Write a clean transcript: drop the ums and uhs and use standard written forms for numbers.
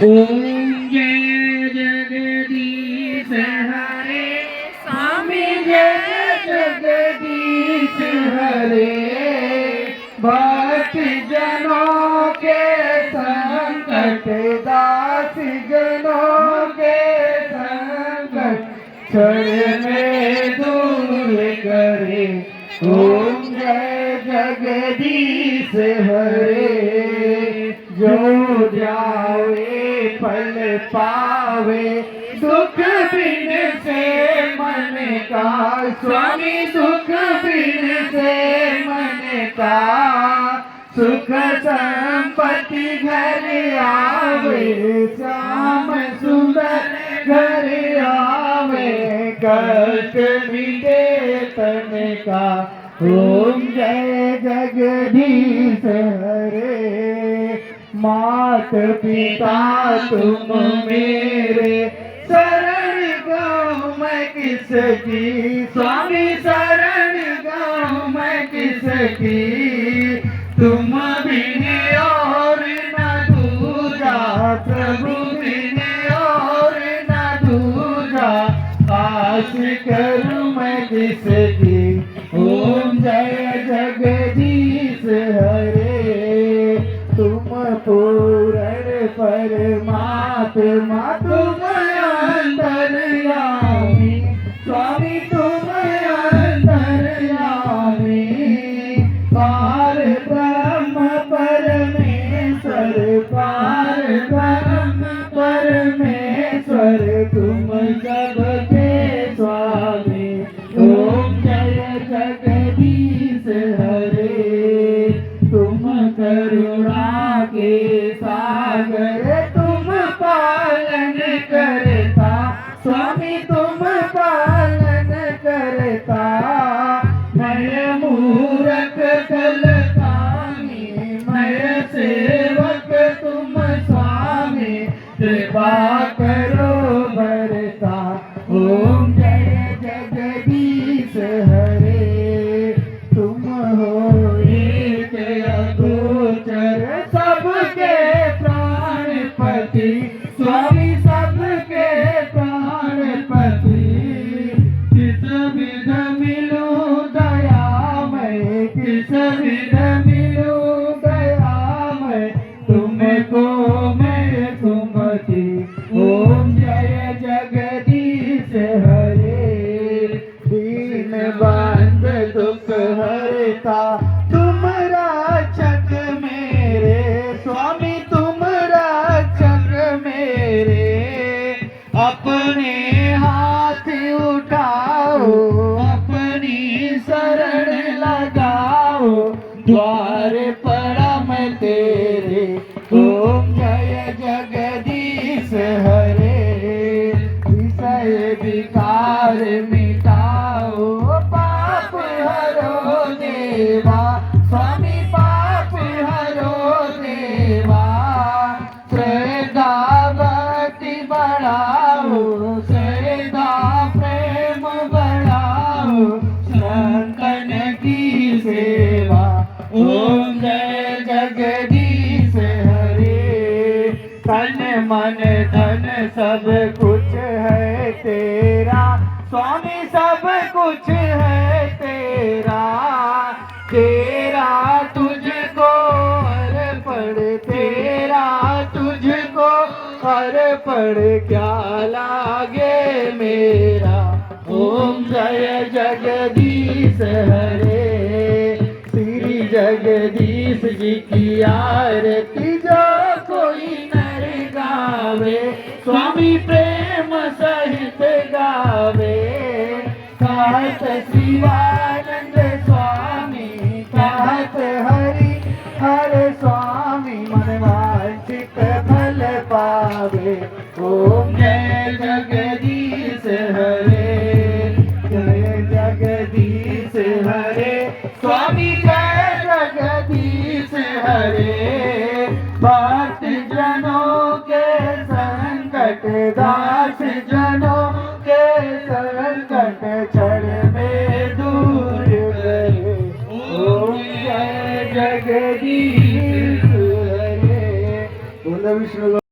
ओम जय जगदीश हरे स्वामी जय जगदीश हरे। भक्त जनों के संकट दास जनों के संकट क्षण में दूर करे। ओम जय जगदीश हरे। जो जावे फल पावे दुख बिन से मन का। स्वामी दुख बिन से मन का सुख संपत्ति घर आवे। श्याम सुंदर घर आवे कष्ट मिटे तन का। ओम जय जगदीश हरे। मात पिता तुम मेरे शरण गाँव मैं किसकी। स्वामी शरण गाँव मैं किसकी। तुम बिन और न दूजा प्रभु बिन और न दूजा। आस करूं मैं किसकी। ओम जय जगदीश हरे। तुम पूर्ण परमात्मा तुम अंतर्यामी। स्वामी तुम अंतर्यामी। पार ब्रह्म परमेश्वर पार ब्रह्म परमेश्वर तुम सबके स्वामी। ओम जय जगदीश हरे। तुम करुणा के सागर तुम पालन करता। स्वामी तुम पालन करता। मैं मूरख कलकामी मैं सेवक तुम स्वामी। कृपा करो बरता। ओम जय जगदीश हरे। तुम हो एक अगोचर सबके प्राणपति। स्वामी सबके प्राणपति। किस विध मिलूं दयामय किस विध मिलूं दयामय। तुमको मैं सुमति। ओम जय जगदीश हरे। दीन बंद दुख हरता तुम रक्षक मेरे। स्वामी तुम रक्षक मेरे। अपने हाथ उठाओ अपनी शरण लगाओ। द्वार पड़ा मैं तेरे। ओम जय जगदीश हरे। विषय विकार मिटाओ पाप हरो देवा। स्वामी पाप हरो देवा। श्रद्धा भक्ति बढ़ाओ श्रद्धा प्रेम बढ़ाओ। संतन की सेवा। ओम जय जगदीश हरे। तन मन धन सब कुछ है तेरा। स्वामी सब कुछ है तेरा। तेरा तुझको अर्पण तेरा तुझको अर्पण क्या लागे मेरा। ओम जय जगदीश हरे। श्री जगदीश जी की आरती जो कोई नर गावे। स्वामी प्रेम सहित गावे। कहत शिवानंद स्वामी कहत हरि हर स्वामी। मन वांछित फल पावे। ओम जय जगदीश हरे। जय जगदीश हरे। स्वामी जय जगदीश हरे। भक्त जनों के संकट दास जनों के संकट क्षण में दूर करे। ओम जय जगदीश हरे। बोलो विष्णु।